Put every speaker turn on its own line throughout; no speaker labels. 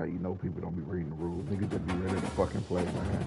how you know people don't be reading the rules. Niggas just be ready to fucking play, man.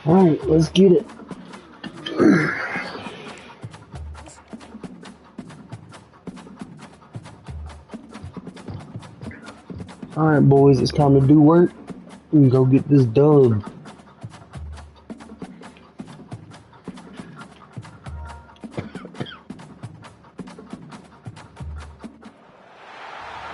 All right, let's get it. All right, boys, it's time to do work and go get this dub.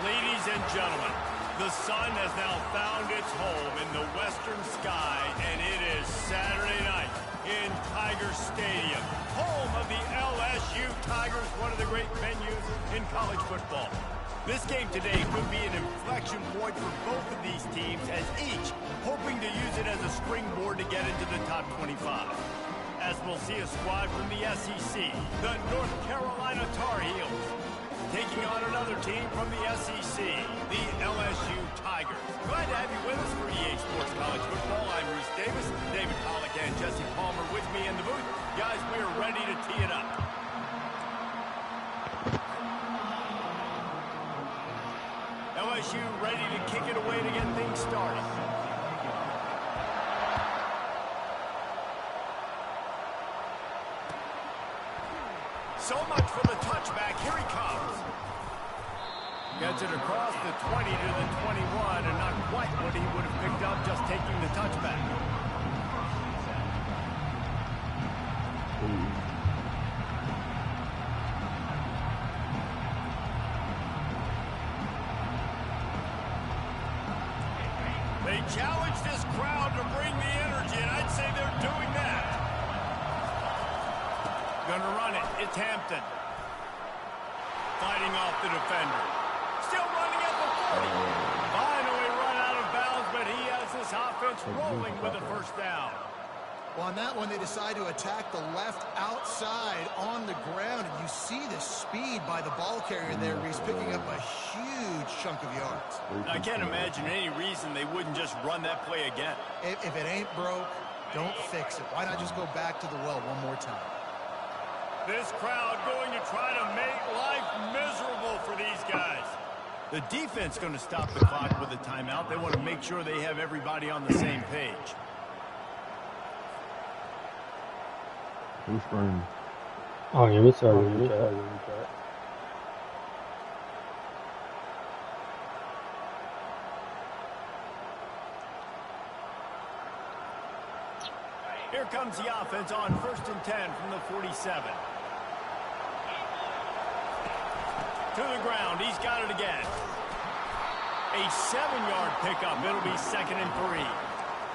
Ladies and gentlemen, the sun has now found its home in the western sky, and it is Saturday night in Tiger Stadium, home of the LSU Tigers, one of the great venues in college football. This game today could be an inflection point for both of these teams, as each hoping to use it as a springboard to get into the top 25. As we'll see a squad from the SEC, the North Carolina Tar Heels, taking on another team from the SEC, the LSU Tigers. Glad to have you with us for EA Sports College Football. I'm Reese Davis, David Pollack and Jesse Palmer with me in the booth. Guys, we are ready to tee it up. LSU ready to kick it away to get things started. So much for the touchback. Here he comes. Gets it across the 20 to the 21, and not quite what he would have picked up just taking the touchback. They challenge this crowd to bring the energy, and I'd say they're doing that. Gonna run it. It's Hampton. Fighting off the defender. Still running at the 40. Finally run out of bounds, but he has this offense rolling with a first down.
Well, on that one, they decide to attack the left outside on the ground, and you see the speed by the ball carrier there. He's picking up a huge chunk of yards.
I can't imagine any reason they wouldn't just run that play again.
If it ain't broke, don't fix it. Why not just go back to the well one more time?
This crowd going to try to make life miserable for these guys. The defense going to stop the clock with a timeout. They want to make sure they have everybody on the same page.
Who's screaming?
Oh, yeah, it's already.
Here comes the offense on 1st and 10 from the 47. To the ground. He's got it again. A 7-yard pickup. It'll be 2nd and 3.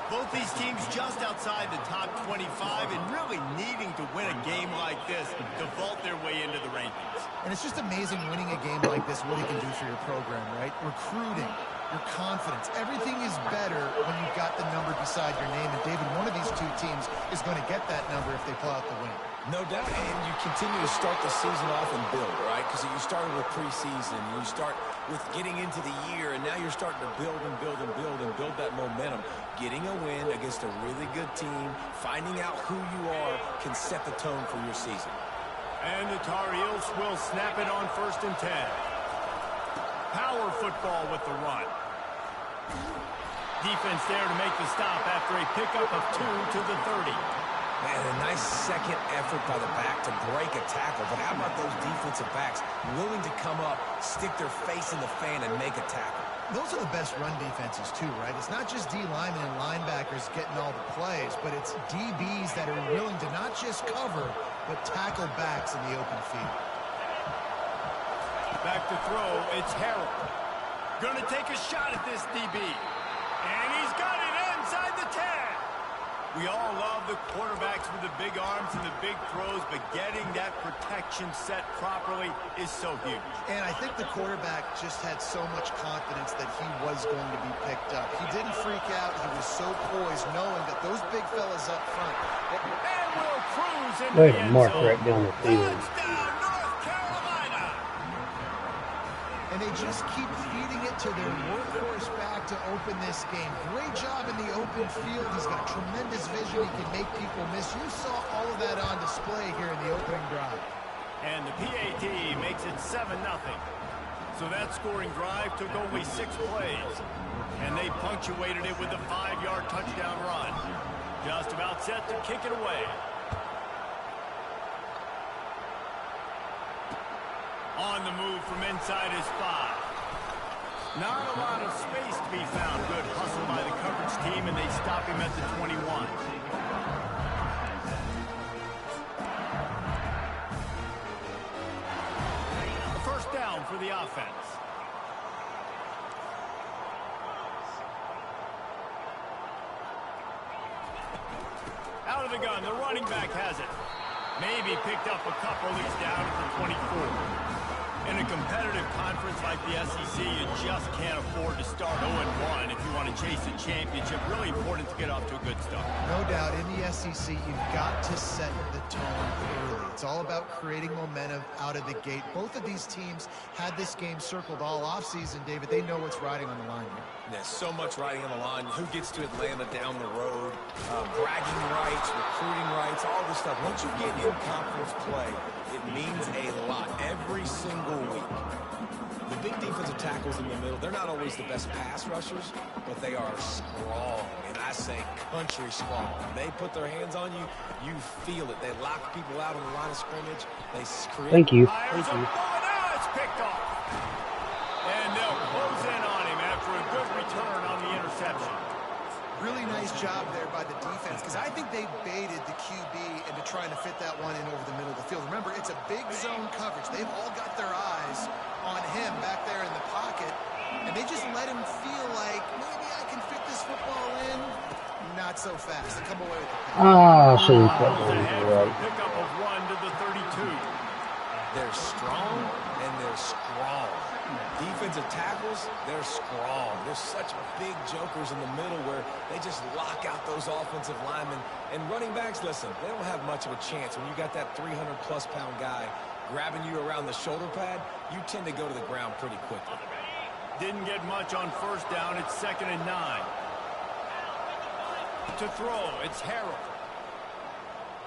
Both these teams just outside the top 25 and really needing to win a game like this to vault their way into the rankings.
And it's just amazing winning a game like this, what it can do for your program, right? Recruiting, your confidence. Everything is better when you've got the number beside your name. And, David, one of these two teams is going to get that number if they pull out the win.
No doubt, and you continue to start the season off and build, right? Because you started with preseason, you start with getting into the year, and now you're starting to build and build and build and build that momentum. Getting a win against a really good team, finding out who you are, can set the tone for your season.
And the Tar Heels will snap it on 1st and 10. Power football with the run. Defense there to make the stop after a pickup of 2 to the 30.
Man, a nice second effort by the back to break a tackle. But how about those defensive backs willing to come up, stick their face in the fan, and make a tackle?
Those are the best run defenses, too, right? It's not just D linemen and linebackers getting all the plays, but it's DBs that are willing to not just cover, but tackle backs in the open field.
Back to throw, it's Harold. Gonna take a shot at this DB. And he's got it inside the 10. We all love the quarterbacks with the big arms and the big throws, but getting that protection set properly is so huge.
And I think the quarterback just had so much confidence that he was going to be picked up. He didn't freak out. He was so poised, knowing that those big fellas up front.
And will cruise into
Way
the
to
end
mark
zone.
right down the field.
Touchdown, North Carolina!
And they just keep feeding it to their workhorse back to open this game. Great job in the open field. He's got tremendous vision. He can make people miss. You saw all of that on display here in the opening drive.
And the PAT makes it 7-0. So that scoring drive took only 6 plays. And they punctuated it with a 5-yard touchdown run. Just about set to kick it away. On the move from inside his 5. Not a lot of space to be found. Good hustle by the coverage team, and they stop him at the 21. A first down for the offense. Out of the gun, the running back has it. Maybe picked up a couple. He's down at the 24. In a competitive conference like the SEC, you just can't afford to start 0-1 if you want to chase a championship. Really important to get off to a good start.
No doubt, in the SEC, you've got to set the tone early. It's all about creating momentum out of the gate. Both of these teams had this game circled all offseason, David. They know what's riding on the line here.
There's so much riding on the line. Who gets to Atlanta down the road? Bragging rights, recruiting rights, all this stuff. Once you get in conference play, it means a lot every single week. The big defensive tackles in the middle, they're not always the best pass rushers, but they are strong, and I say country strong. When they put their hands on you, you feel it. They lock people out on the line of scrimmage. They create.
Thank you.
Fires a bullet. Now it's picked off. And they'll close in on him after a good return on the interception.
Really nice job there by the defense, because I think they baited the QB into trying to fit that one in over the middle of the field. Remember, it's a big zone coverage. They've all got their eyes on him back there in the pocket, and they just let him feel like, maybe I can fit this football in. Not so fast. They come away with the pick.
Ah, should have put
Goes
one
ahead for
right.
a pickup of 1 to the 32.
They're strong, and they're strong. Defensive tackles, they're strong. They're such big jokers in the middle where they just lock out those offensive linemen. And running backs, listen, they don't have much of a chance. When you got that 300-plus pound guy grabbing you around the shoulder pad, you tend to go to the ground pretty quickly.
Didn't get much on first down. It's 2nd and 9. To throw, it's Harold.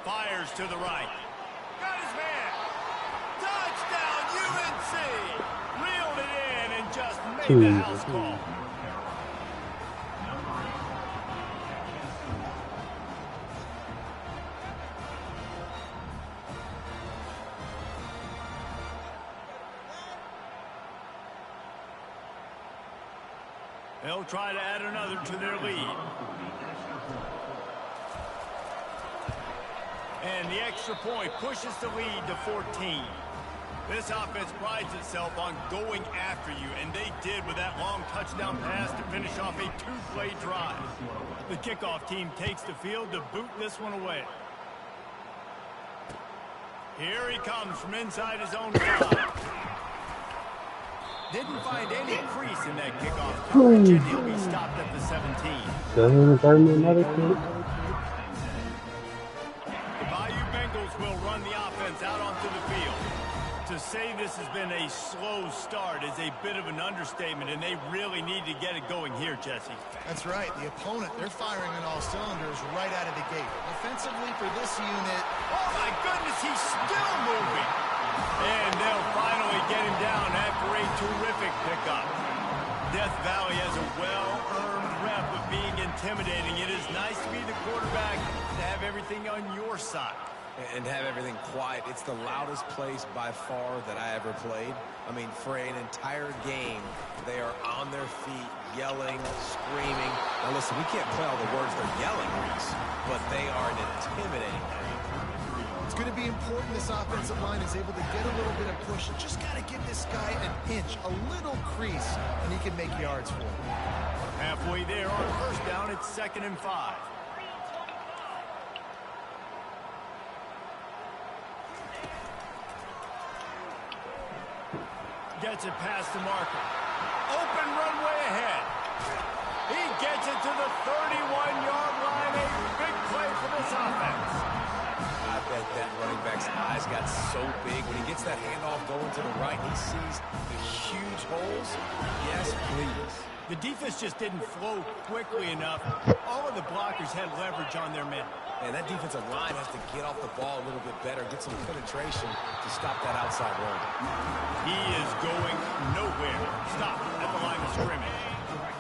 Fires to the right. Got his man. see. Reeled it in and just made the house call. They'll try to add another to their lead. And the extra point pushes the lead to 14. This offense prides itself on going after you, and they did with that long touchdown pass to finish off a two-play drive. The kickoff team takes the field to boot this one away. Here he comes from inside his own 5. Didn't find any crease in that kickoff coverage, and he'll be stopped at the 17.
Another kick.
The Bayou Bengals will run the offense out onto the field. To say this has been a slow start is a bit of an understatement, and they really need to get it going here, Jesse.
That's right. The opponent, they're firing on all cylinders right out of the gate. Offensively for this unit.
Oh, my goodness, he's still moving. And they'll finally get him down after a terrific pickup. Death Valley has a well-earned rep of being intimidating. It is nice to be the quarterback, to have everything on your side.
And have everything quiet. It's the loudest place by far that I ever played. I mean, for an entire game, they are on their feet, yelling, screaming. Now listen, we can't play all the words they're yelling, Reese, but they are intimidating.
It's going to be important this offensive line is able to get a little bit of push. You just got to give this guy an inch, a little crease, and he can make yards for it.
Halfway there on first down, it's 2nd and 5. Gets it past the marker. Open runway ahead. He gets it to the 31-yard line. A big play for this offense.
I bet that running back's eyes got so big when he gets that handoff going to the right. He sees the huge holes. Yes, please.
The defense just didn't flow quickly enough. All of the blockers had leverage on their men.
And that defensive line has to get off the ball a little bit better, get some penetration to stop that outside run.
He is going nowhere. Stop at the line of scrimmage.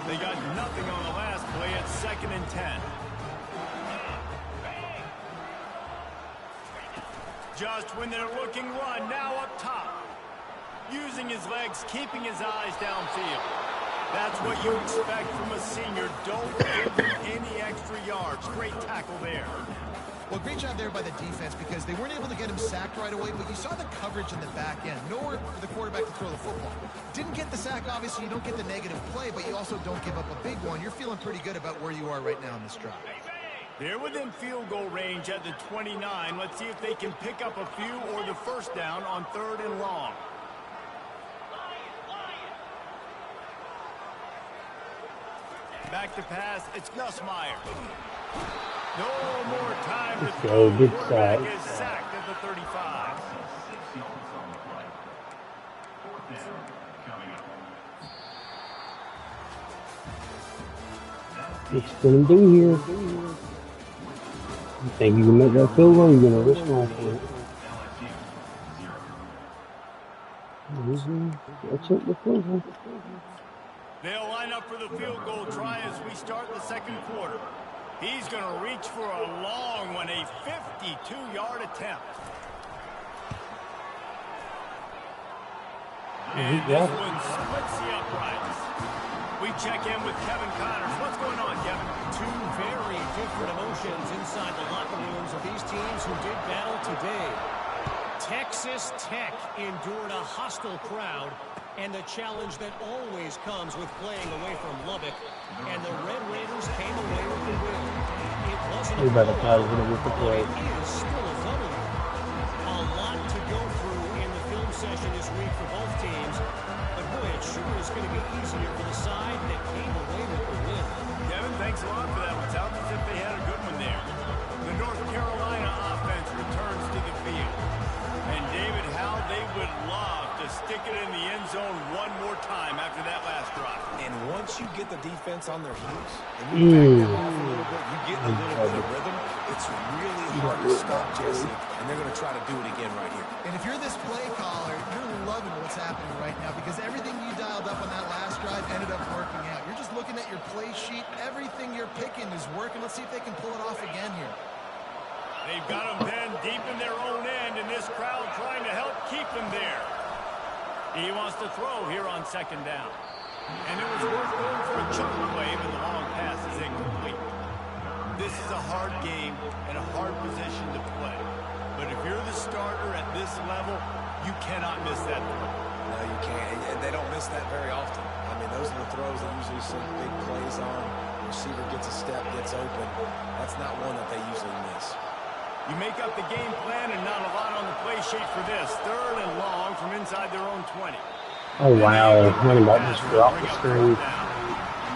They got nothing on the last play at 2nd and 10. Just when they're looking run, now up top. Using his legs, keeping his eyes downfield. That's what you expect from a senior. Don't give him any extra yards. Great tackle there.
Well, great job there by the defense because they weren't able to get him sacked right away, but you saw the coverage in the back end. Nowhere for the quarterback to throw the football. Didn't get the sack, obviously. You don't get the negative play, but you also don't give up a big one. You're feeling pretty good about where you are right now in this drive.
They're within field goal range at the 29. Let's see if they can pick up a few or the first down on 3rd and long. Back to pass, it's Gus Meyer. No more time to throw.
Good
Quarterback
side.
is sacked at the 35.
What's gonna do here? You think you can make that field goal? You're gonna risk going for it. Let's hit the field goal.
They'll line up for the field goal try as we start the 2nd quarter. He's going to reach for a long one, a 52-yard attempt. And this one splits the uprights. We check in with Kevin Connors. What's going on, Kevin?
Two very different emotions inside the locker rooms of these teams who did battle today. Texas Tech endured a hostile crowd and the challenge that always comes with playing away from Lubbock. And the Red Raiders came away with the win. It wasn't a blowout, it is still a W. A lot to go through in the film session this week for both teams. But boy, it sure is going to be easier for the side that came away with the win.
Kevin, thanks a lot for that. It sounds as if they had a good one there. The North Carolina offense returns to the field. And David, how they would love to stick it in the end zone one more time after that last drive.
And once you get get the defense on their heels, and you back them off a little bit, you get a little bit of rhythm, it's really hard to stop Jesse, and they're going to try to do it again right here.
And if you're this play caller, you're loving what's happening right now because everything you dialed up on that last drive ended up working out. You're just looking at your play sheet. Everything you're picking is working. Let's see if they can pull it off again here.
They've got them then deep in their own end, and this crowd trying to help keep them there. He wants to throw here on second down. And it was worth going for a chunk play, but the long pass is incomplete. This is a hard game and a hard position to play. But if you're the starter at this level, you cannot miss that throw.
No, you can't. And they don't miss that very often. I mean, those are the throws they usually see big plays on. The receiver gets a step, gets open. That's not one that they usually miss.
You make up the game plan and not a lot on the play sheet for this. 3rd and long from inside their own 20.
Oh, wow. Running back just dropped the screen.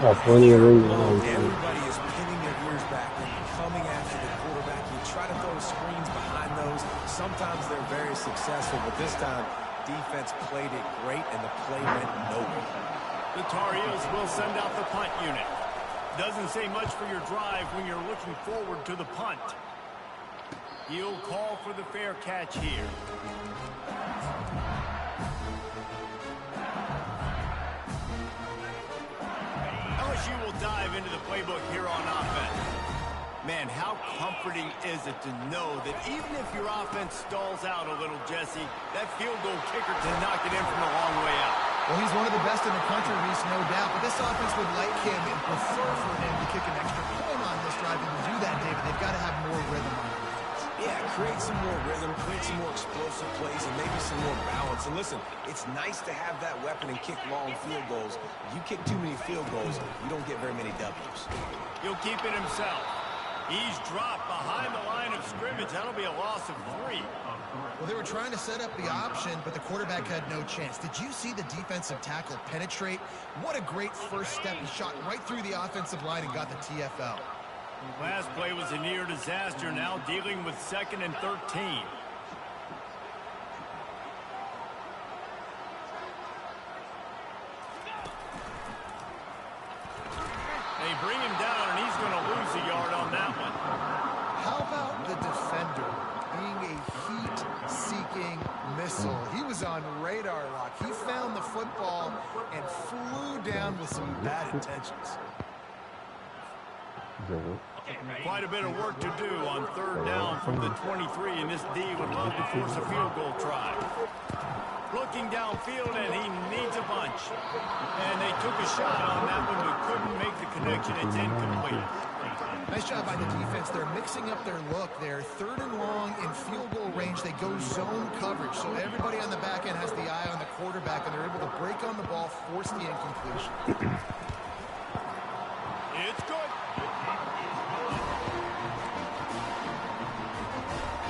Oh, plenty of room.
Everybody is pinning their ears back and coming after the quarterback. You try to throw screens behind those. Sometimes they're very successful, but this time, defense played it great, and the play went nowhere.
The Tar Heels will send out the punt unit. Doesn't say much for your drive when you're looking forward to the punt. He'll call for the fair catch here. LSU will dive into the playbook here on offense. Man, how comforting is it to know that even if your offense stalls out a little, Jesse, that field goal kicker can knock it in from a long way out.
Well, he's one of the best in the country, Reese, no doubt. But this offense would like him and prefer for him to kick an extra point on this drive. And to do that, David, they've got to have more rhythm on it.
Yeah, create some more rhythm, create some more explosive plays, and maybe some more balance. And listen, it's nice to have that weapon and kick long field goals. If you kick too many field goals, you don't get very many W's.
He'll keep it himself. He's dropped behind the line of scrimmage. That'll be a loss of 3.
Well, they were trying to set up the option, but the quarterback had no chance. Did you see the defensive tackle penetrate? What a great first step. He shot right through the offensive line and got the TFL.
Last play was a near disaster, now dealing with 2nd and 13. They bring him down, and he's going to lose a yard on that one.
How about the defender being a heat-seeking missile? He was on radar lock. He found the football and flew down with some bad intentions.
Quite a bit of work to do on 3rd down from the 23, and this D would love to force a field goal try. Looking downfield, and he needs a bunch. And they took a shot on that one, but couldn't make the connection. It's incomplete.
Nice job by the defense. They're mixing up their look there. 3rd and long in field goal range. They go zone coverage, so everybody on the back end has the eye on the quarterback, and they're able to break on the ball, force the incompletion.
It's good.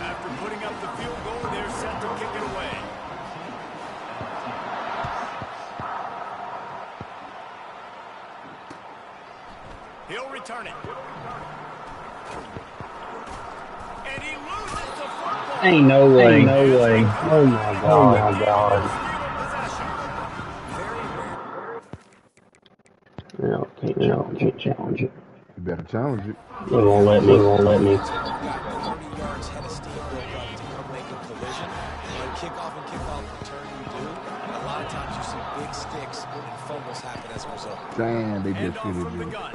After putting up the field goal, they're set to kick it away. He'll return it. And he loses the football.
Ain't no way. Ain't no way. Oh my God. Oh my God. Can't challenge it.
You better challenge it.
They won't let me.
30 yards, head of steam built up to come make a collision. When kickoff and kickoff return you do, a lot of times you see big sticks and fumbles happen as a result.
Damn, they just
Handoff
shoot
from the
it.
gun.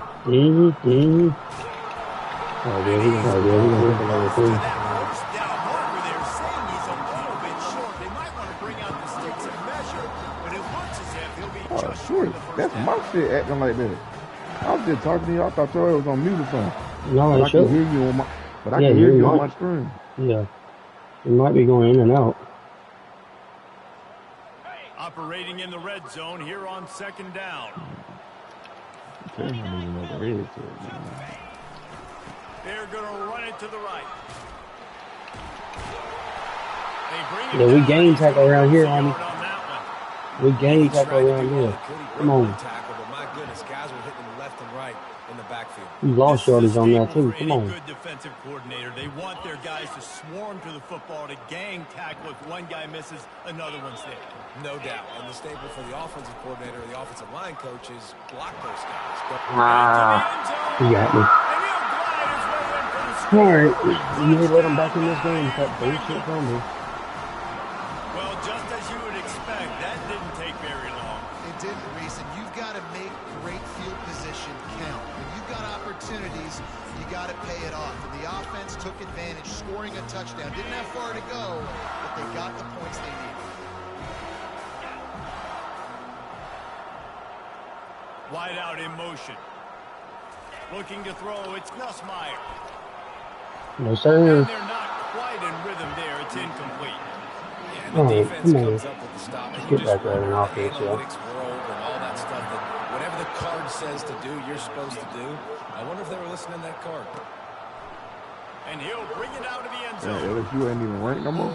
Oh, yeah, he's going to hit the level 3.
That first down marker there, saying he's a little bit short. They might want to bring out the sticks and measure, but it looks as if he'll be
Oh,
just
sure.
short of the first
That's
down.
my shit acting like that. I was just talking to you. I thought your ass was on mute or something.
No,
But
it
I can
should.
hear you on my. But I
Yeah,
can hear
you
you on
might.
my screen.
Yeah. It might be going in and out.
Operating in the red zone here on 2nd down.
I don't even know what it is.
They're going to run it to the right. They bring him
Yeah, we
down.
game
He's
tackle
gonna
around
lose
here,
a yard
homie.
on that one.
We game
He tried
tackle
to
around
do all
here.
he could. He
Come
broke
on.
the tackle, but my goodness, guys were hitting him left and right in the backfield.
You lost yardage on that too. Come on.
Good defensive coordinator. They want their guys to swarm to the football, to gang tackle. If one guy misses, another one's there.
No doubt. And the staple for the offensive coordinator or the offensive line coach is block those guys.
You got me. All right, you need to let them back in this game with that bullshit fumble.
Well, just as you would expect, that didn't take very long.
It didn't, Reese, and you've got to make great field position count. When you've got opportunities, you got to pay it off. And the offense took advantage, scoring a touchdown. Didn't have far to go, but they got the points they needed.
Wide out in motion. Looking to throw, it's Nussmeier.
No, sir.
And they're not quite in rhythm there. It's incomplete.
Yeah, and the defense comes up with the stop.
Let's get back there in offense, yeah.
Analytics world and all that stuff that whatever the card says to do, you're supposed to do. I wonder if they were listening to that card.
And he'll bring it out of the end
Yeah,
zone.
LSU ain't even ranked no more.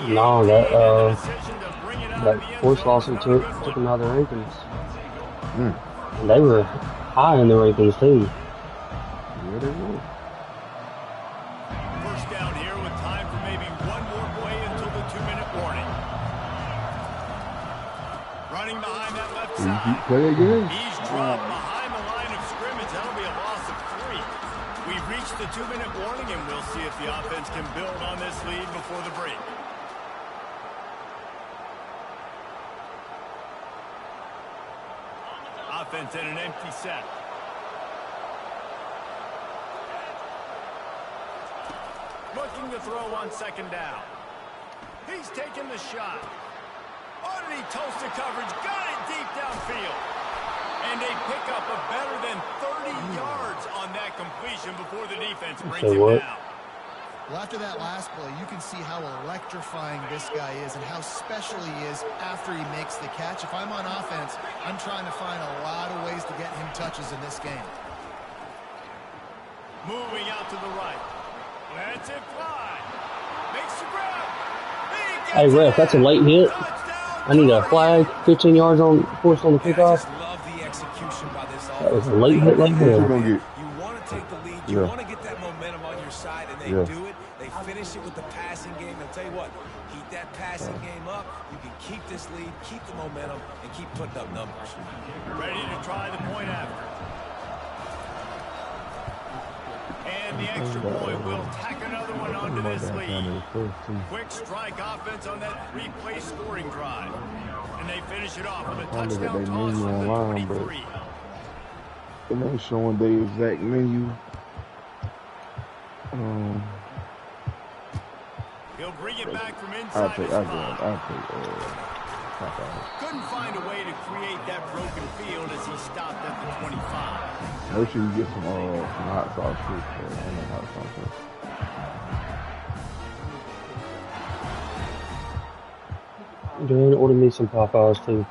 No, that force lawsuit took them out of the rankings. And they were high in the rankings too.
Yeah, they were.
First down here with time for maybe one more play until the 2-minute warning. Running behind that left side.
Play again.
He's dropped behind the line of scrimmage. That'll be a loss of 3. We've reached the 2-minute warning, and we'll see if the offense can build on this lead before the break. Offense in an empty set. Looking to throw on second down. He's taking the shot. Underneath toasted coverage. Got it deep downfield. And they pick up a better than 30 yards on that completion before the defense brings him down.
Well, after that last play, you can see how electrifying this guy is and how special he is after he makes the catch. If I'm on offense, I'm trying to find a lot of ways to get him touches in this game.
Moving out to the right. Lets it fly. Makes the grab.
Hey, ref, that's a late hit. I need a flag, 15 yards on forced on the kickoff.
I just love the execution by this offense.
That was a late hit right there.
You want to take the lead. You want to get that momentum on your side, and they do it. They finish it with the passing game. I'll tell you what, keep that passing game up. You can keep this lead, keep the momentum, and keep putting up numbers.
Ready to try the point after. And the extra point will tack another one onto this lead. Quick strike offense on that 3-play scoring drive. And they finish it off with a touchdown toss from the 23.
It ain't showing the exact menu.
He'll bring it back from inside his spot. Couldn't find a way to create that broken field as he stopped at the 25.
Make sure you get some hot sauce too. Hot sauce.
Go ahead and order me some Popeyes too.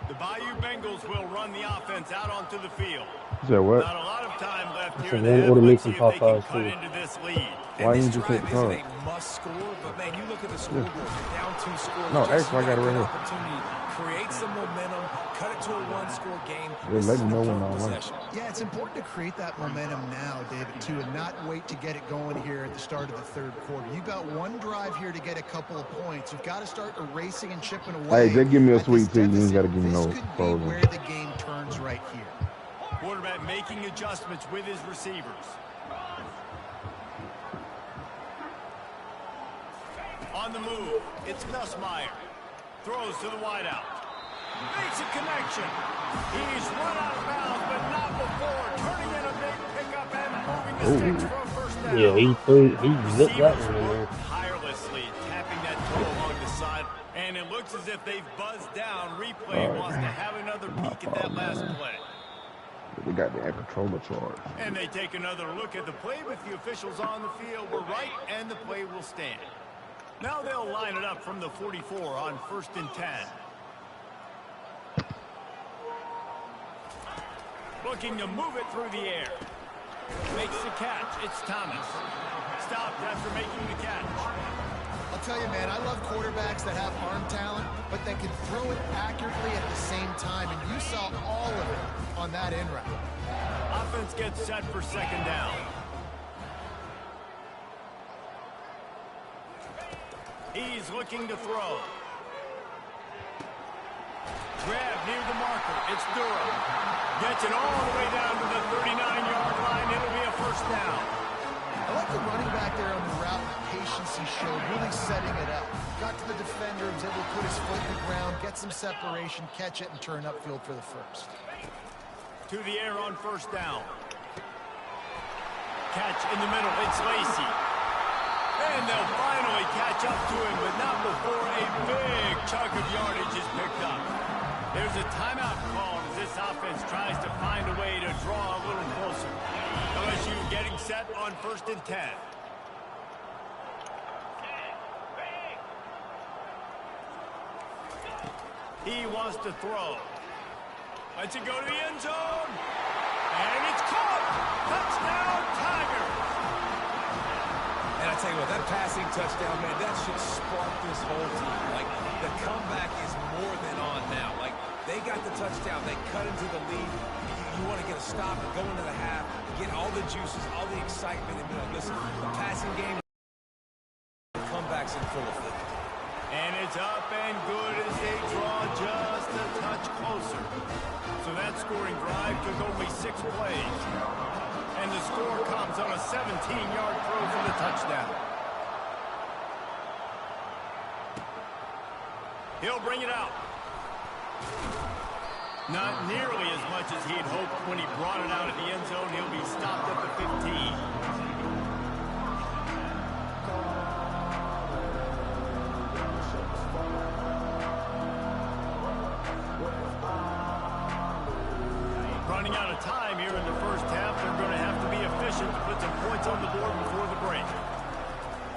The Bayou Bengals will run the offense out onto the field.
Is that what?
Not a lot of time left here.
So then order me some Popeyes too.
Into this lead.
Why didn't you take the card?
They must score, but man, you look at the scoreboard. Down 2 scores.
No, actually, I got it right here.
Opportunity, create some momentum, cut it to a 1-score game.
Let me know when I win.
Yeah, it's important to create that momentum now, David, too, and not wait to get it going here at the start of the third quarter. You've got one drive here to get a couple of points. You've got to start erasing and chipping away.
Hey, just give me a sweet tea. You ain't got to give me no
This could be
frozen.
where the game turns right here.
Quarterback making adjustments with his receivers. On the move, it's Nussmeier. Throws to the wideout. Makes a connection. He's run out of bounds, but not before. Turning in a big pickup and moving the sticks for a first down.
Yeah, he zipped that one in there.
Tirelessly tapping that toe along the side. And it looks as if they've buzzed down. Replay wants to have another peek at that last play.
They got the controller charge.
And they take another look at the play with the officials on the field. We're right, and the play will stand. Now they'll line it up from the 44 on 1st and 10. Looking to move it through the air. Makes the catch. It's Thomas. Stopped after making the catch.
I'll tell you, man, I love quarterbacks that have arm talent, but that can throw it accurately at the same time, and you saw all of it on that in route.
Offense gets set for second down. He's looking to throw. Grab near the marker. It's Durham. Gets it all the way down to the 39-yard line. It'll be a first down.
I like the running back there on the route and the patience he showed, really setting it up. Got to the defender, was able to put his foot in the ground, get some separation, catch it, and turn upfield for the first.
To the air on first down. Catch in the middle. It's Lacy. And they'll finally catch up to him, but not before a big chunk of yardage is picked up. There's a timeout called as this offense tries to find a way to draw a little closer. LSU getting set on 1st and 10. He wants to throw. Lets it go to the end zone. And it's caught. Touchdown, Tigers.
And I tell you what, that passing touchdown, man, that should spark this whole team. Like, the comeback is more than on now. Like, they got the touchdown. They cut into the lead. You want to get a stop and go into the half, get all the juices, all the excitement, and be like, listen, the passing game, the comeback's in full effect.
And it's up and good as they draw just a touch closer. So that scoring drive took only 6 plays. And the score comes on a 17-yard throw for the touchdown. He'll bring it out. Not nearly as much as he'd hoped when he brought it out at the end zone. He'll be stopped at the 15. Running out of time here in the first half. They're going to have to be efficient to put some points on the board before the break.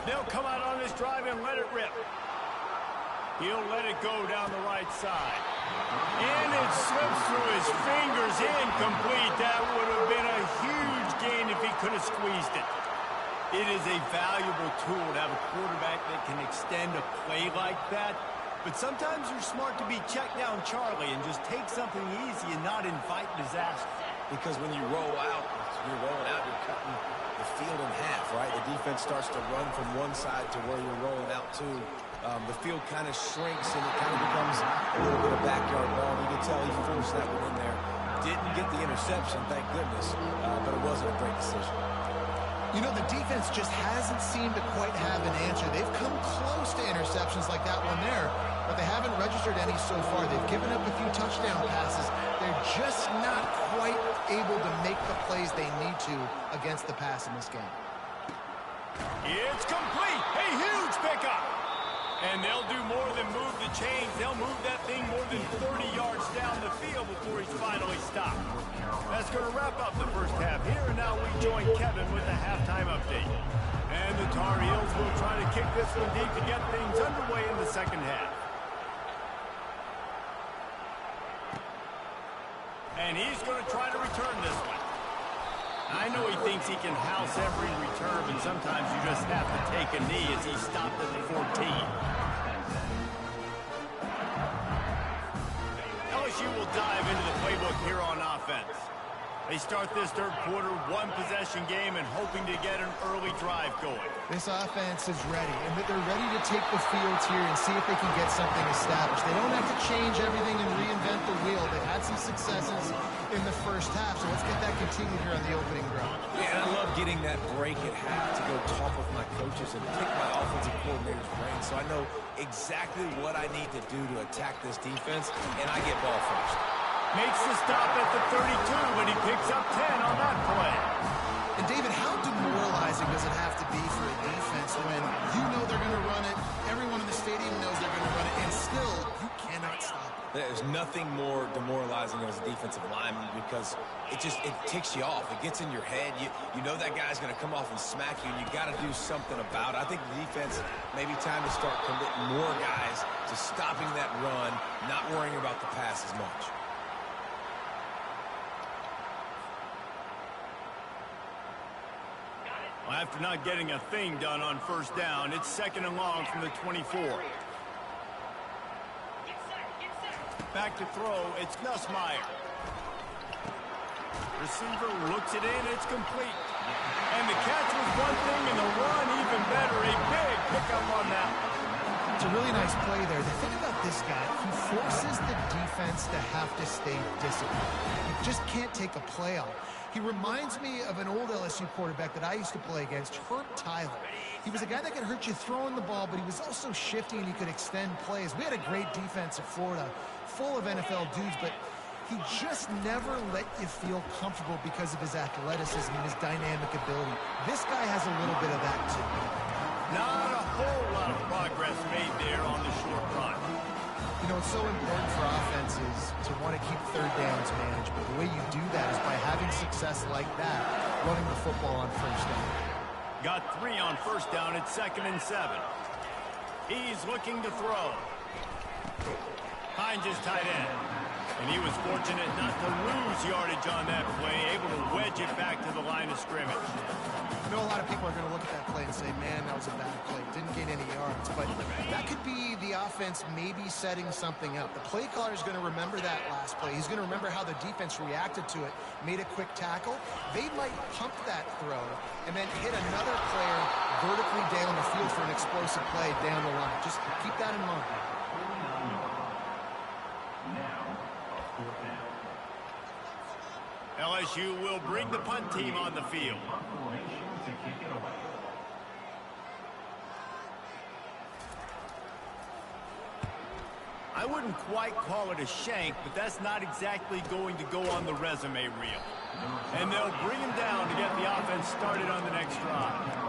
They'll come out on this drive and let it rip. He'll let it go down the right side. And it slips through his fingers, incomplete. That would have been a huge gain if he could have squeezed it. It is a valuable tool to have a quarterback that can extend a play like that. But sometimes you're smart to be check down Charlie and just take something easy and not invite disaster.
Because when you roll out, you're rolling out, you're cutting the field in half, right? The defense starts to run from one side to where you're rolling out to. The field kind of shrinks and it kind of becomes a little bit of backyard ball. You can tell he forced that one in there. Didn't get the interception, thank goodness, but it wasn't a great decision.
You know, the defense just hasn't seemed to quite have an answer. They've come close to interceptions like that one there, but they haven't registered any so far. They've given up a few touchdown passes. They're just not quite able to make the plays they need to against the pass in this game.
It's complete. A huge pickup. And they'll do more than move the chains. They'll move that thing more than 30 yards down the field before he's finally stopped. That's going to wrap up the first half here. And now we join Kevin with the halftime update. And the Tar Heels will try to kick this one deep to get things underway in the second half. And he's going to try to return this one. I know he thinks he can house every return, but sometimes you just have to take a knee as he stopped at the 14. LSU will dive into the playbook here on offense. They start this third quarter, one-possession game, and hoping to get an early drive going.
This offense is ready, and they're ready to take the field here and see if they can get something established. They don't have to change everything and reinvent the wheel. They've had some successes in the first half, so let's get that continued here on the opening drive.
Yeah, and I love getting that break at half to go talk with my coaches and pick my offensive coordinator's brain, so I know exactly what I need to do to attack this defense, and I get ball first.
Makes the stop at the 32 when he picks up 10 on that play.
And David, how demoralizing does it have to be for a defense when you know they're going to run it, everyone in the stadium knows they're going to run it, and still you cannot stop it?
There's nothing more demoralizing as a defensive lineman because it ticks you off. It gets in your head. You know that guy's going to come off and smack you, and you got to do something about it. I think the defense, maybe time to start committing more guys to stopping that run, not worrying about the pass as much.
After not getting a thing done on first down, it's 2nd and long from the 24. Back to throw, it's Nussmeier. Receiver looks it in, it's complete. And the catch was one thing, and the run even better. A big pickup on that one.
It's a really nice play there. The thing about this guy, he forces the defense to have to stay disciplined. You just can't take a play on. He reminds me of an old LSU quarterback that I used to play against, Herb Tyler. He was a guy that could hurt you throwing the ball, but he was also shifty and he could extend plays. We had a great defense at Florida, full of NFL dudes, but he just never let you feel comfortable because of his athleticism and his dynamic ability. This guy has a little bit of that too.
Not a whole lot of progress made there on the short run.
You know, it's so important for offenses to want to keep third downs managed, but the way you do that is by having success like that, running the football on first down.
Got 3 on first down at 2nd and 7. He's looking to throw. Hines is tight end. And he was fortunate not to lose yardage on that play, able to wedge it back to the line of scrimmage.
I know a lot of people are going to look at that play and say, man, that was a bad play. Didn't gain any yards. But that could be the offense maybe setting something up. The play caller is going to remember that last play. He's going to remember how the defense reacted to it, made a quick tackle. They might pump that throw and then hit another player vertically down the field for an explosive play down the line. Just keep that in mind.
LSU will bring the punt team on the field. I wouldn't quite call it a shank, but that's not exactly going to go on the resume reel. And they'll bring him down to get the offense started on the next drive.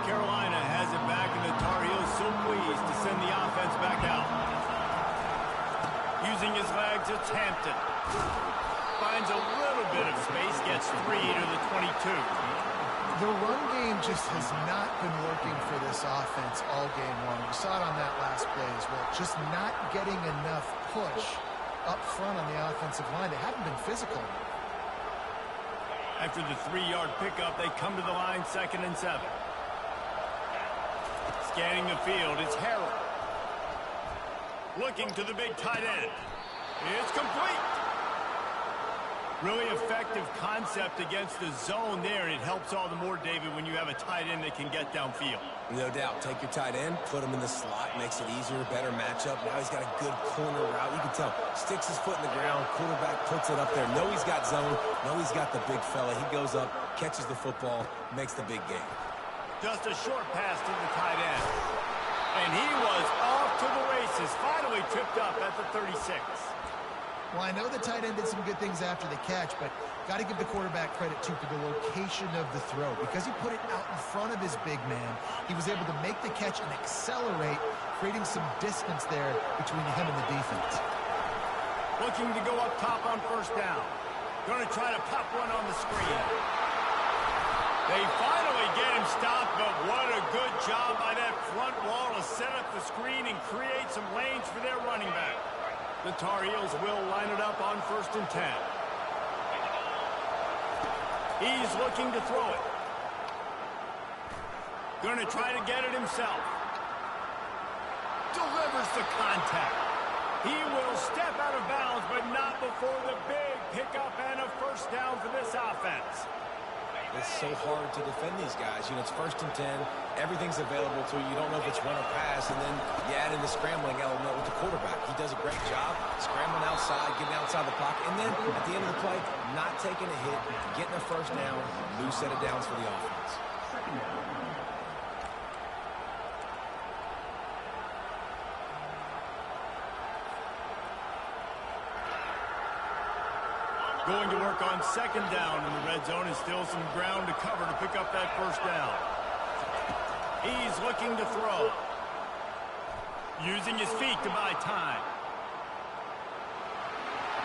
Carolina has it back, and the Tar Heels so pleased to send the offense back out. Using his legs, it's Hampton. Finds a little bit of space, gets 3 to the 22.
The run game just has not been working for this offense all game long. We saw it on that last play as well. Just not getting enough push up front on the offensive line. They haven't been physical.
After the 3-yard pickup, they come to the line 2nd and 7. Scanning the field, it's Harrell. Looking to the big tight end. It's complete. Really effective concept against the zone there, and it helps all the more, David, when you have a tight end that can get downfield.
No doubt. Take your tight end, put him in the slot, makes it easier, better matchup. Now he's got a good corner route. You can tell. Sticks his foot in the ground, quarterback puts it up there. Know he's got zone. Know he's got the big fella. He goes up, catches the football, makes the big game.
Just a short pass to the tight end. And he was off to the races, finally tripped up at the 36.
Well, I know the tight end did some good things after the catch, but got to give the quarterback credit, too, for the location of the throw. Because he put it out in front of his big man, he was able to make the catch and accelerate, creating some distance there between him and the defense.
Looking to go up top on first down. Going to try to pop one on the screen. They finally get him stopped, but what a good job by that front wall to set up the screen and create some lanes for their running back. The Tar Heels will line it up on 1st and 10. He's looking to throw it. Going to try to get it himself. Delivers the contact. He will step out of bounds, but not before the big pickup and a first down for this offense.
It's so hard to defend these guys. You know, it's 1st and 10. Everything's available to you. You don't know if it's run or pass, and then you add in the scrambling element with the quarterback. He does a great job scrambling outside, getting outside the pocket, and then at the end of the play, not taking a hit, getting a first down, new set of downs for the offense.
Going to work on 2nd down in the red zone, and still some ground to cover to pick up that first down. He's looking to throw. Using his feet to buy time.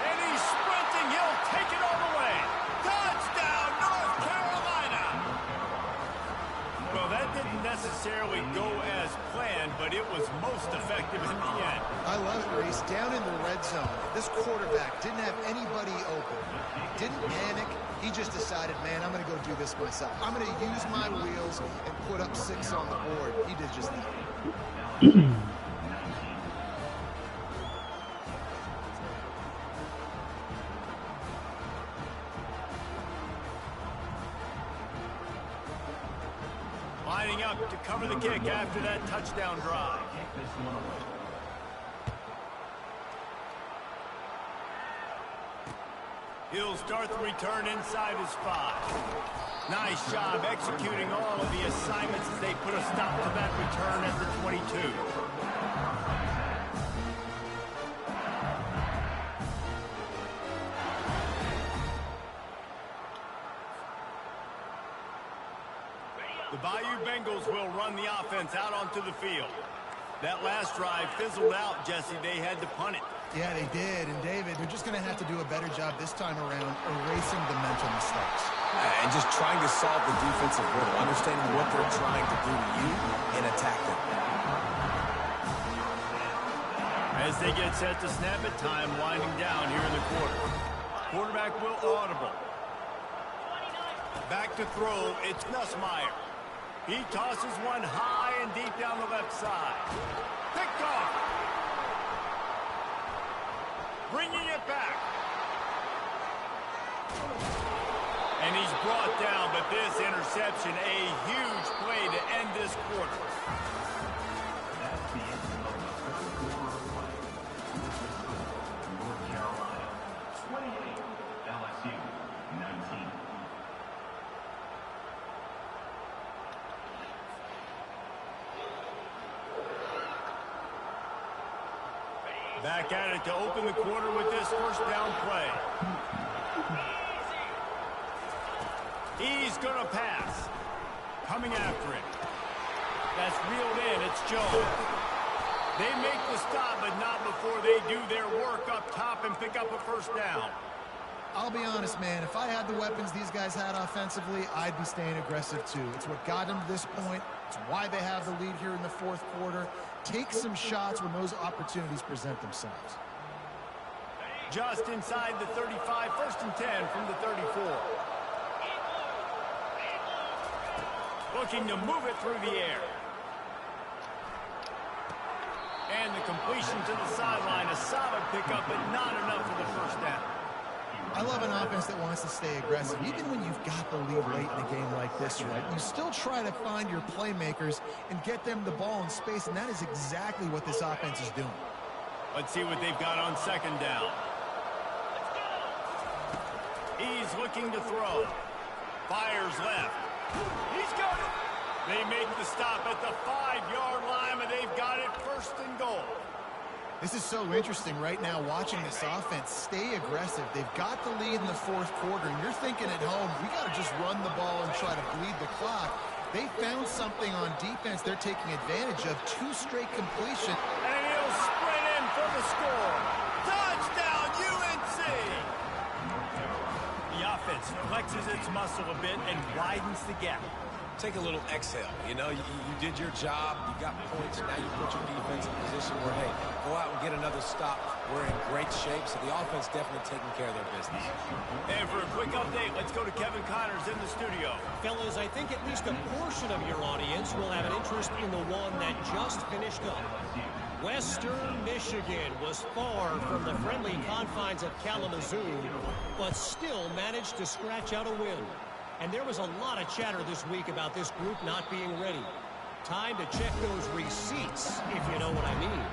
And he's sprinting. He'll take it all the way. Touchdown, North Carolina! Well, that didn't necessarily necessarily go as planned, but it was most effective in the end.
I love it, Reese. Down in the red zone, this quarterback didn't have anybody open. Didn't panic. He just decided, man, I'm going to go do this myself. I'm going to use my wheels and put up 6 on the board. He did just that.
Lining up to cover the kick after that touchdown drive. He'll start the return inside his 5. Nice job executing all of the assignments as they put a stop to that return at the 22. The Bayou Bengals will run the offense out onto the field. That last drive fizzled out, Jesse. They had to punt it.
Yeah, they did. And, David, they're just going to have to do a better job this time around erasing the mental mistakes.
And just trying to solve the defensive riddle, understanding what they're trying to do to you and attack them.
As they get set to snap it, time winding down here in the quarter. Quarterback will audible. Back to throw, it's Nussmeier. He tosses one high and deep down the left side. Picked off. Bringing it back. And he's brought down, but this interception, a huge play to end this quarter. Back at it to open the quarter with this first down play. He's going to pass. Coming after it. That's reeled in. It's Jones. They make the stop, but not before they do their work up top and pick up a first down.
I'll be honest, man. If I had the weapons these guys had offensively, I'd be staying aggressive too. It's what got them to this point. It's why they have the lead here in the fourth quarter. Take some shots when those opportunities present themselves.
Just inside the 35, 1st and 10 from the 34. Looking to move it through the air. And the completion to the sideline, a solid pickup, but not enough for the first down.
I love an offense that wants to stay aggressive. Even when you've got the lead late in a game like this, right, you still try to find your playmakers and get them the ball in space, and that is exactly what this offense is doing.
Let's see what they've got on 2nd down. He's looking to throw. Fires left. He's got it. They make the stop at the 5-yard line, and they've got it 1st and goal.
This is so interesting right now watching this offense stay aggressive. They've got the lead in the fourth quarter, and you're thinking at home, we got to just run the ball and try to bleed the clock. They found something on defense they're taking advantage of. 2 straight completions.
And he'll sprint in for the score. Touchdown, UNC! The offense flexes its muscle a bit and widens the gap.
Take a little exhale. You know, you did your job. You got points. Now you put your defense in a position where, hey, go out and get another stop. We're in great shape, so the offense definitely taking care of their business.
And for a quick update, let's go to Kevin Connors in the studio.
Fellas, I think at least a portion of your audience will have an interest in the one that just finished up. Western Michigan was far from the friendly confines of Kalamazoo, but still managed to scratch out a win. And there was a lot of chatter this week about this group not being ready. Time to check those receipts, if you know what I mean.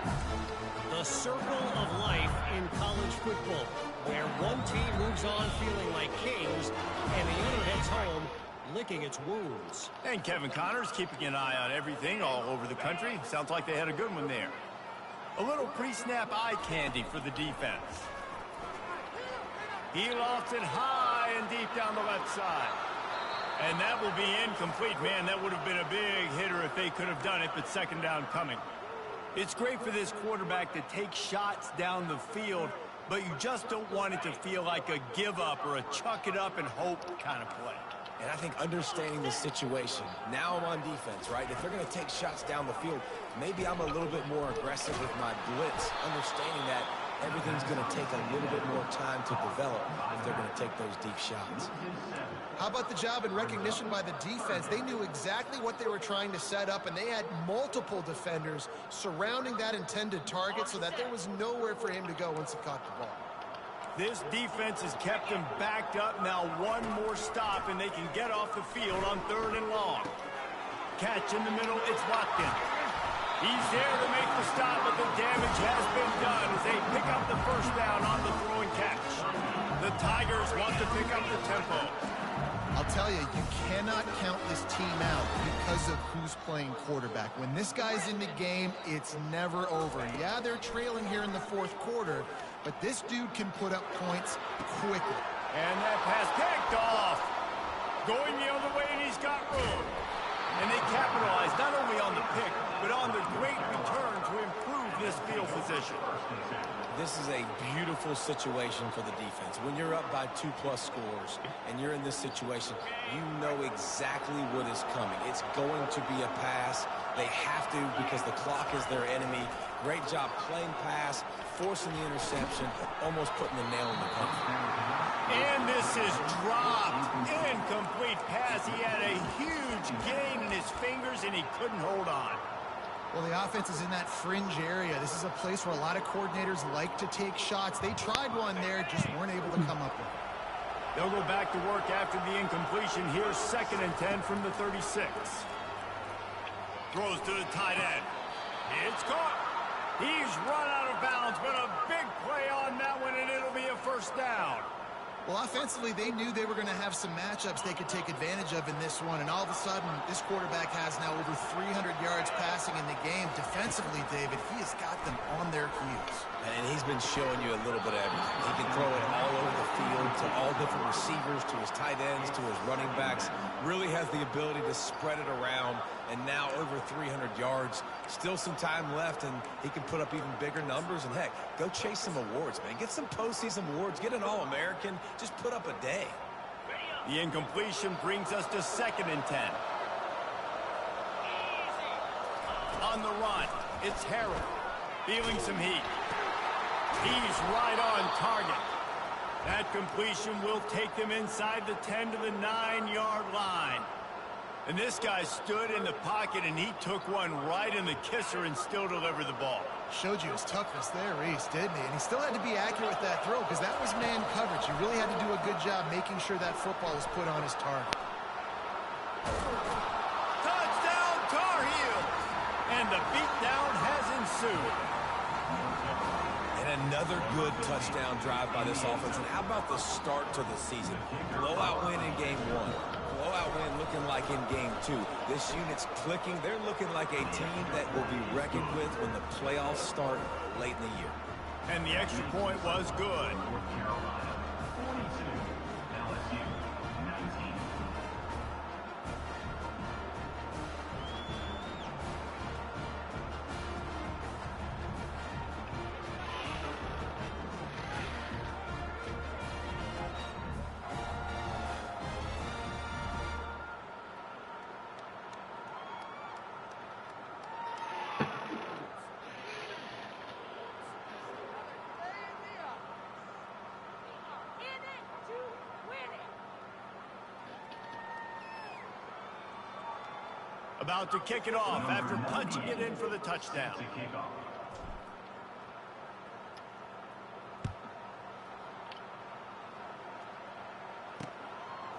The circle of life in college football, where one team moves on feeling like kings, and the other heads home licking its wounds.
And Kevin Connors keeping an eye on everything all over the country. Sounds like they had a good one there. A little pre-snap eye candy for the defense. He lofts it high and deep down the left side. And that will be incomplete. Man, that would have been a big hitter if they could have done it, but 2nd down coming. It's great for this quarterback to take shots down the field, but you just don't want it to feel like a give up or a chuck it up and hope kind of play.
And I think understanding the situation, now I'm on defense, right? If they're going to take shots down the field, maybe I'm a little bit more aggressive with my blitz, understanding that everything's going to take a little bit more time to develop if they're going to take those deep shots.
How about the job and recognition by the defense? They knew exactly what they were trying to set up, and they had multiple defenders surrounding that intended target so that there was nowhere for him to go once he caught the ball.
This defense has kept him backed up. Now one more stop, and they can get off the field on 3rd and long. Catch in the middle, it's Watkins. He's there to make the stop, but the damage has been done as they pick up the first down on the throw and catch. The Tigers want to pick up the tempo.
I'll tell you, you cannot count this team out because of who's playing quarterback. When this guy's in the game, it's never over. Yeah, they're trailing here in the 4th quarter, but this dude can put up points quickly.
And that pass picked off. Going the other way, and he's got room. And they capitalize not only on the pick, but on the great return to improve this field position.
This is a beautiful situation for the defense. When you're up by 2+ scores and you're in this situation, you know exactly what is coming. It's going to be a pass. They have to because the clock is their enemy. Great job playing pass, forcing the interception, almost putting the nail in the coffin.
And this is dropped. Incomplete pass. He had a huge gain in his fingers, and he couldn't hold on.
Well, the offense is in that fringe area. This is a place where a lot of coordinators like to take shots. They tried one there, just weren't able to come up with it.
They'll go back to work after the incompletion. Here's 2nd and 10 from the 36. Throws to the tight end. It's caught. He's run out of bounds, but a big play on that one, and it'll be a first down.
Well, offensively, they knew they were going to have some matchups they could take advantage of in this one, and all of a sudden, this quarterback has now over 300 yards passing in the game. Defensively, David, he has got them on their heels.
And he's been showing you a little bit of everything. He can throw it all over the field to all different receivers, to his tight ends, to his running backs. Really has the ability to spread it around, and now over 300 yards. Still some time left, and he can put up even bigger numbers. And, heck, go chase some awards, man. Get some postseason awards. Get an All-American. Just put up a day.
The incompletion brings us to 2nd and 10. On the run, it's Harold. Feeling some heat. He's right on target. That completion will take them inside the 10 to the 9-yard line. And this guy stood in the pocket, and he took one right in the kisser and still delivered the ball.
Showed you his toughness there, Reese, didn't he? And he still had to be accurate with that throw because that was man coverage. He really had to do a good job making sure that football was put on his target.
Touchdown, Tar Heel! And the beatdown has ensued.
And another good touchdown drive by this offense. And how about the start to the season? Blowout win in game 1. Blowout win looking like in game 2. This unit's clicking. They're looking like a team that will be reckoned with when the playoffs start late in the year.
And the extra point was good. About to kick it off after punching it in for the touchdown.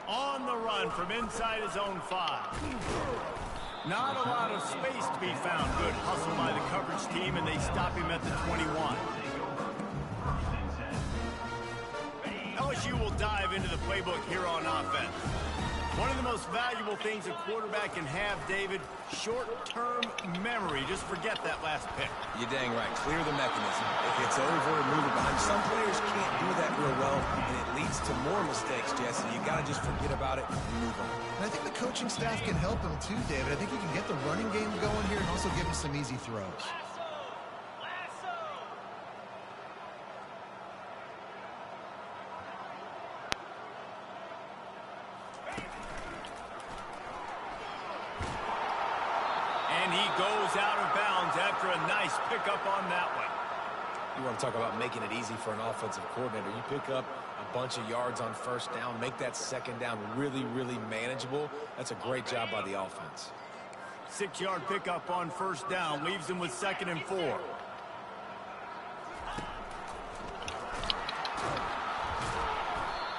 On the run from inside his own 5. Not a lot of space to be found. Good hustle by the coverage team, and they stop him at the 21. LSU will dive into the playbook here on offense. One of the most valuable things a quarterback can have, David, short-term memory. Just forget that last pick.
You're dang right. Clear the mechanism. If it's over, move it behind. Some players can't do that real well, and it leads to more mistakes, Jesse. You got to just forget about it and move on.
And I think the coaching staff can help him too, David. I think he can get the running game going here and also give him some easy throws.
And he goes out of bounds after a nice pickup on that one.
You want to talk about making it easy for an offensive coordinator. You pick up a bunch of yards on first down, make that second down really, really manageable. That's a great job by the offense.
6-yard pickup on first down leaves him with 2nd and 4.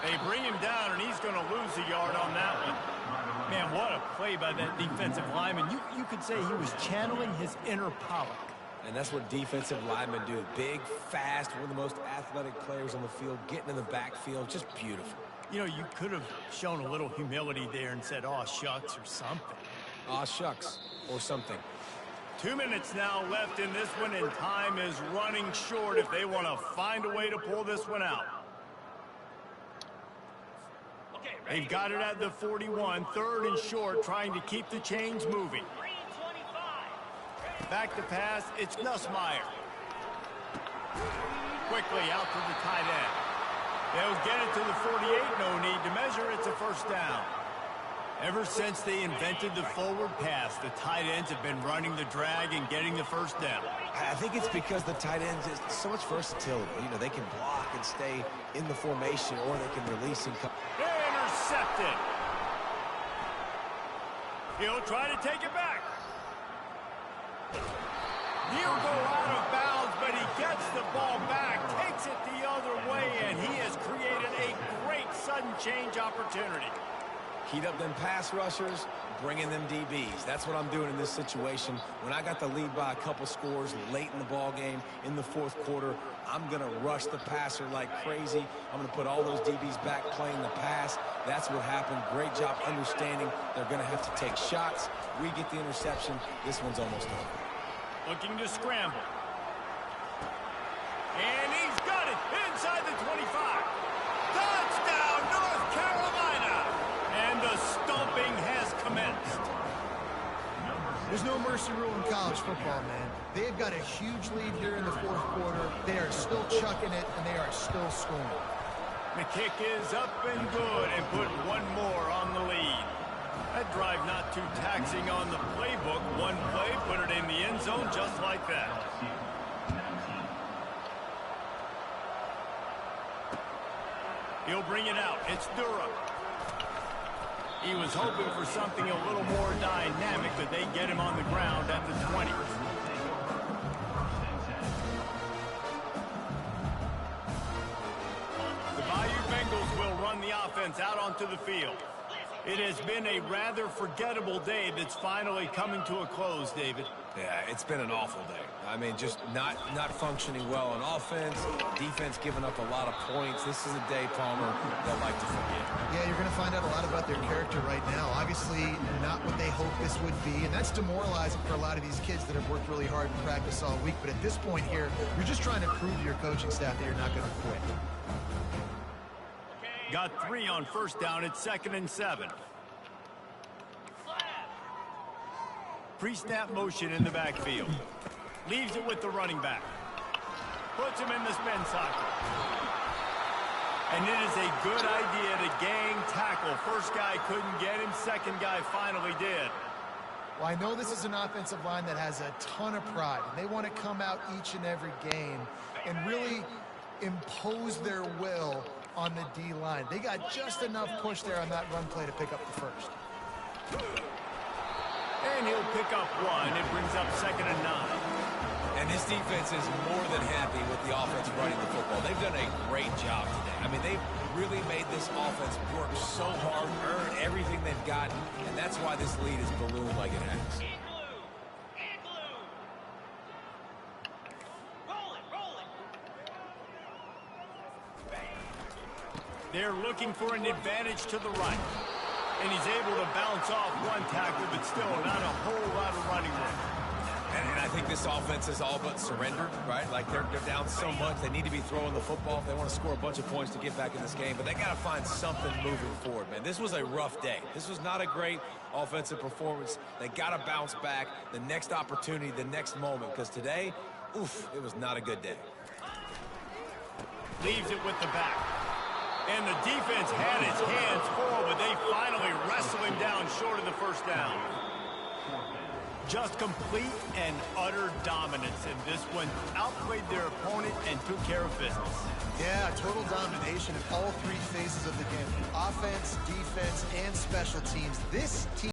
They bring him down, and he's going to lose a yard on that one. Man, what a play by that defensive lineman. You could say he was channeling his inner Pollock.
And that's what defensive linemen do. Big, fast, one of the most athletic players on the field, getting in the backfield, just beautiful.
You know, you could have shown a little humility there and said, "Aw, shucks," or something.
Aw, shucks, or something.
2 minutes now left in this one, and time is running short if they want to find a way to pull this one out. They've got it at the 41, 3rd and short, trying to keep the chains moving. Back to pass, it's Nussmeier. Quickly out to the tight end. They'll get it to the 48, no need to measure, it's a first down. Ever since they invented the forward pass, the tight ends have been running the drag and getting the first down.
I think it's because the tight ends is so much versatility. You know, they can block and stay in the formation, or they can release and come.
Intercepted. He'll try to take it back. He'll go out of bounds, but he gets the ball back, takes it the other way, and he has created a great sudden change opportunity.
Heat up them pass rushers, bring in them DBs. That's what I'm doing in this situation. When I got the lead by a couple scores late in the ball game, in the 4th quarter, I'm going to rush the passer like crazy. I'm going to put all those DBs back playing the pass. That's what happened. Great job understanding they're going to have to take shots. We get the interception. This one's almost over.
Looking to scramble. And he's got it inside the 25. Touchdown, North Carolina! And the stomping has commenced.
There's no mercy rule in college football, man. They've got a huge lead here in the 4th quarter. They are still chucking it, and they are still scoring.
The kick is up and good, and put one more on the lead. That drive not too taxing on the playbook. One play, put it in the end zone just like that. He'll bring it out. It's Durham. He was hoping for something a little more dynamic, but they get him on the ground at the 20. The Bayou Bengals will run the offense out onto the field. It has been a rather forgettable day that's finally coming to a close, David.
Yeah, it's been an awful day. I mean, just not functioning well on offense, defense giving up a lot of points. This is a day, Palmer, they'll like to forget.
Yeah, you're going to find out a lot about their character right now. Obviously, not what they hoped this would be, and that's demoralizing for a lot of these kids that have worked really hard in practice all week. But at this point here, you're just trying to prove to your coaching staff that you're not going to quit.
Got 3 on first down. It's 2nd and 7. Pre-snap motion in the backfield. Leaves it with the running back. Puts him in the spin cycle. And it is a good idea to gang tackle. First guy couldn't get him. Second guy finally did.
Well, I know this is an offensive line that has a ton of pride. They want to come out each and every game and really impose their will on the D-line. They got just enough push there on that run play to pick up the first.
And he'll pick up 1. It brings up 2nd and 9.
And this defense is more than happy with the offense running the football. They've done a great job today. I mean, they've really made this offense work so hard, earn everything they've got, and that's why this lead is ballooned like it has.
They're looking for an advantage to the right. And he's able to bounce off one tackle, but still not a whole lot of running room.
And I think this offense is all but surrendered, right? Like they're down so much. They need to be throwing the football if they want to score a bunch of points to get back in this game. But they got to find something moving forward, man. This was a rough day. This was not a great offensive performance. They got to bounce back the next opportunity, the next moment. Because today, oof, it was not a good day.
Leaves it with the back. And the defense had its hands full, but they finally wrestle him down short of the first down. Just complete and utter dominance in this one. Outplayed their opponent and took care of business.
Yeah, total domination in all three phases of the game. Offense, defense, and special teams. This team